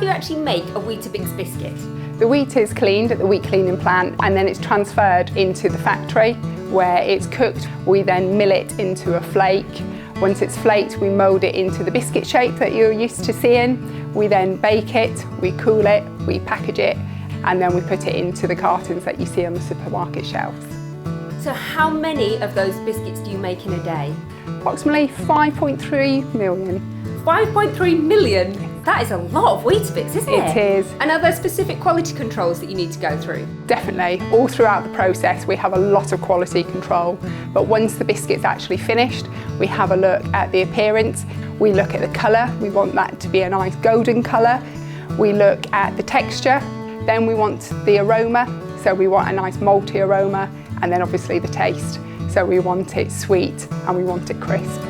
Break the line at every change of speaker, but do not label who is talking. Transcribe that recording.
do you actually make a Weetabix biscuit?
The wheat is cleaned at the wheat cleaning plant and then it's transferred into the factory where it's cooked. We then mill it into a flake. Once it's flaked, we mould it into the biscuit shape that you're used to seeing. We then bake it, we cool it, we package it, and then we put it into the cartons that you see on the supermarket shelves.
So how many of those biscuits do you make in a day?
Approximately 5.3 million.
5.3 million? That is a lot of Weetabix, isn't it?
It is.
And are there specific quality controls that you need to go through?
Definitely. All throughout the process we have a lot of quality control, but once the biscuit's actually finished, we have a look at the appearance, we look at the colour, we want that to be a nice golden colour, we look at the texture, then we want the aroma, so we want a nice malty aroma, and then obviously the taste, so we want it sweet and we want it crisp.